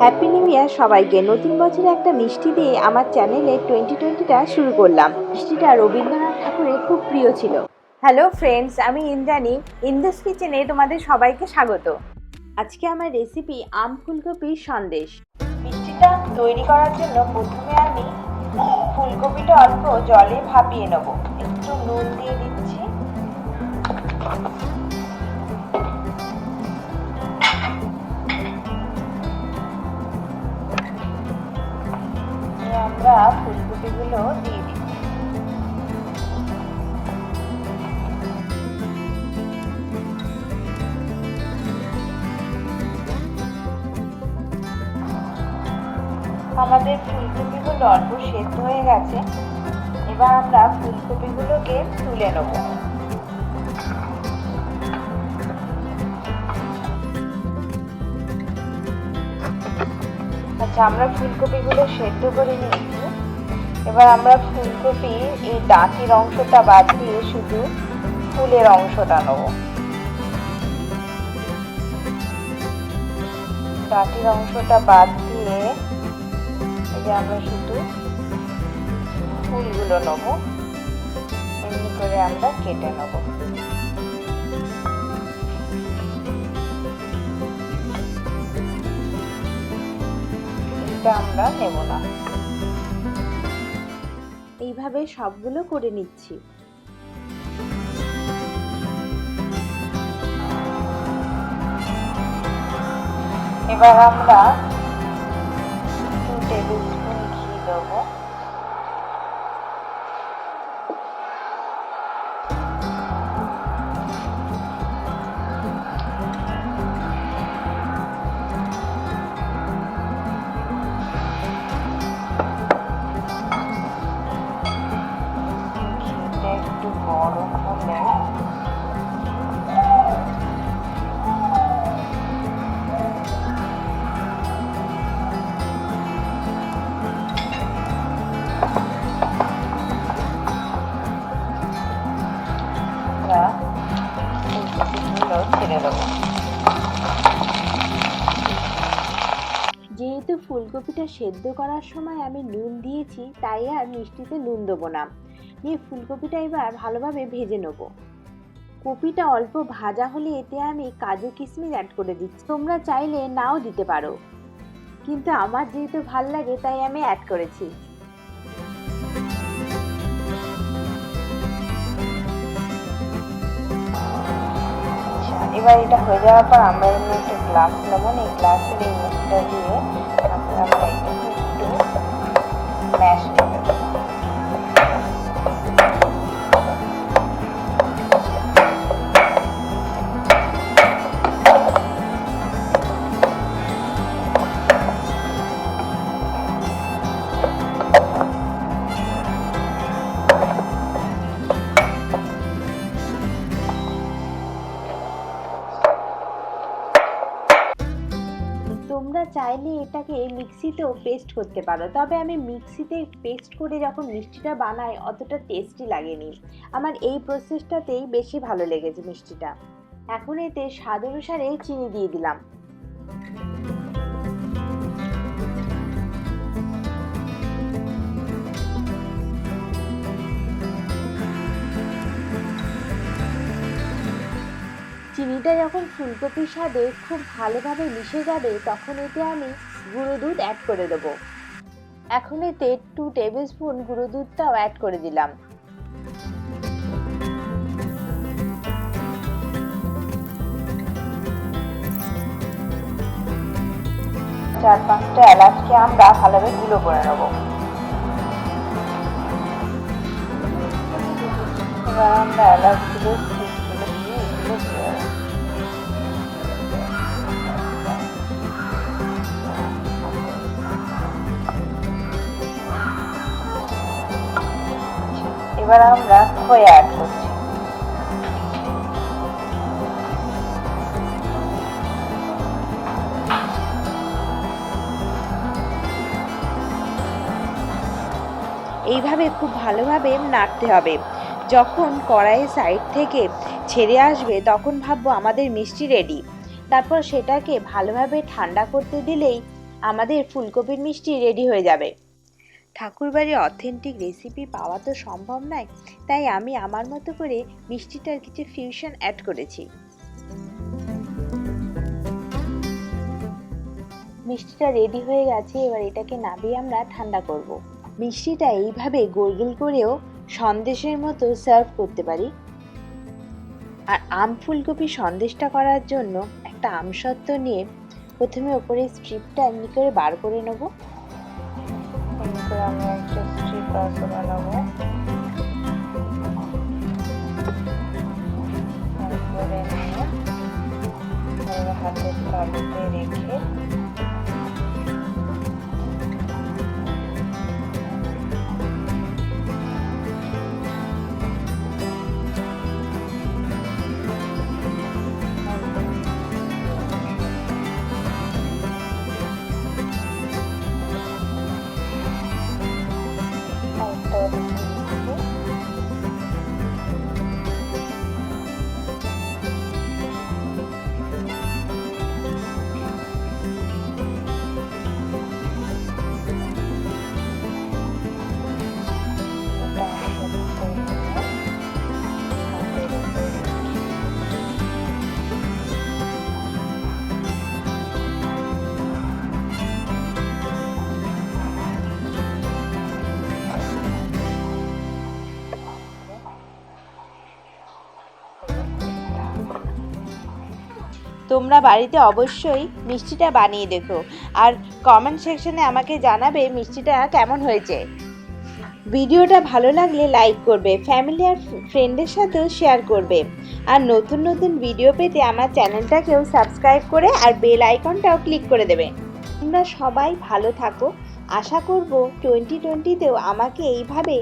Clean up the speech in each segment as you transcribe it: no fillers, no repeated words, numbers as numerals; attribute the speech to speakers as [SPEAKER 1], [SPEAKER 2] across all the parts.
[SPEAKER 1] Happy new year সবাইকে। নতুন বছরে একটা মিষ্টি দিয়ে আমার চ্যানেলে 2020টা শুরু করলাম। মিষ্টিটা রবীন্দ্রনাথ ঠাকুরের খুব প্রিয় ছিল। হ্যালো ফ্রেন্ডস, আমি ইন্দ্রাণী। ইন্দাস কিচেনে তোমাদের সবাইকে স্বাগত। আজকে আমার রেসিপি আম ফুলকপির সন্দেশ। মিষ্টিটা তৈরি করার জন্য প্রথমে আমি ফুলকপিটা অল্প জলে ভাপিয়ে নেব। একটু নুন দিয়ে দিচ্ছি। আমরা ফুলকপিগুলো দিয়ে দিই। আমাদের ফুলকপিগুলো অল্প সেদ্ধ হয়ে গেছে। এবার আমরা ফুলকপিগুলোকে তুলে নেব। আচ্ছা, আমরা ফুলকপিগুলো সেদ্ধ করে নিয়েছি। এবার আমরা ফুলকপির এই ডাঁটির অংশটা বাদ দিয়ে শুধু ফুলের অংশটা নেব। ডাঁটির অংশটা বাদ দিয়ে এই যে আমরা শুধু ফুলগুলো নেব। এমনি করে আমরা কেটে নেব। এটা আমরা নেব না। এইভাবে সবগুলো করে নিচ্ছি। এবার আমরা 2 টেবিল স্পুন ঘি দেবো। ঘিটা একটু গরম হলে ছেড়ে দেবো। যেহেতু ফুলকপিটা সেদ্ধ করার সময় আমি নুন দিয়েছি, তাই আর মিষ্টিতে নুন দেবো না। নিয়ে ফুলকপিটা এবার ভালোভাবে ভেজে নেব। কপিটা অল্প ভাজা হলে এতে আমি কাজু কিশমিশ অ্যাড করে দিচ্ছি। তোমরা চাইলে নাও দিতে পারো, কিন্তু আমার যেহেতু ভাল লাগে তাই আমি অ্যাড করেছি। এবার এটা হয়ে যাওয়ার পর আমরা এমনি একটা গ্লাস নেবো। এই গ্লাসের এই মুখটা দিয়ে আমরা একটু ম্যাশ করে দেবো। তোমরা চাইলে এটাকে মিক্সিতেও পেস্ট করতে পারো, তবে আমি মিক্সিতে পেস্ট করে যখন মিষ্টিটা বানাই অতটা টেস্টি লাগেনি। আমার এই প্রসেসটাতেই বেশি ভালো লেগেছে মিষ্টিটা। এখন এতে স্বাদ অনুসারে চিনি দিয়ে দিলাম। চিনিটা যখন ফুলকপির সাথে খুব ভালোভাবে মিশে যাবে তখন এতে আমি গুঁড়ো দুধ অ্যাড করে দেবো। এখন এতে 2 টেবিল স্পুন গুঁড়ো দুধটাও অ্যাড করে দিলাম। চার 5টা এলাচকে আমরা ভালোভাবে গুঁড়ো করে নেব। এবার আমরা এলাচগুলো দিয়ে এগুলো এবার আমরা খোয়া অ্যাড করছি। এইভাবে খুব ভালোভাবে নাড়তে হবে। যখন কড়াইয়ের সাইড থেকে ছেড়ে আসবে তখন ভাববো আমাদের মিষ্টি রেডি। তারপর সেটাকে ভালোভাবে ঠান্ডা করতে দিলেই আমাদের ফুলকপির মিষ্টি রেডি হয়ে যাবে। ঠাকুরবাড়ির অথেন্টিক রেসিপি পাওয়া তো সম্ভব নয়, তাই আমি আমার মতো করে মিষ্টিটার কিছু ফিউশন অ্যাড করেছি। মিষ্টিটা রেডি হয়ে গেছে, এবার এটাকে নামিয়ে আমরা ঠান্ডা করব। মিষ্টিটা এইভাবে গোল গোল করেও সন্দেশের মতো সার্ভ করতে পারি। আর আম ফুলকপি সন্দেশটা করার জন্য একটা আমসত্ত্ব নিয়ে প্রথমে ওপরে স্ট্রিপটা এমনি করে বার করে নেব।
[SPEAKER 2] আমি একটা স্ট্রিপ বানাবো, তারপরে হাতের তালুতে রেখে
[SPEAKER 1] তোমরা বাড়িতে অবশ্যই মিষ্টিটা বানিয়ে দেখো আর কমেন্ট সেকশনে আমাকে জানাবে মিষ্টিটা কেমন হয়েছে। ভিডিওটা ভালো লাগলে লাইক করবে, ফ্যামিলি আর ফ্রেন্ডের সাথেও শেয়ার করবে। আর নতুন নতুন ভিডিও পেতে আমার চ্যানেলটাকেও সাবস্ক্রাইব করে আর বেল আইকনটাও ক্লিক করে দেবে। তোমরা সবাই ভালো থাকো, আশা করব 2020তেও আমাকে এইভাবে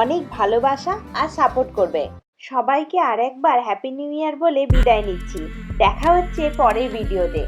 [SPEAKER 1] অনেক ভালোবাসা আর সাপোর্ট করবে। সবাইকে আরেকবার হ্যাপি নিউ ইয়ার বলে বিদায় নিচ্ছি। দেখা হচ্ছে পরের ভিডিওতে।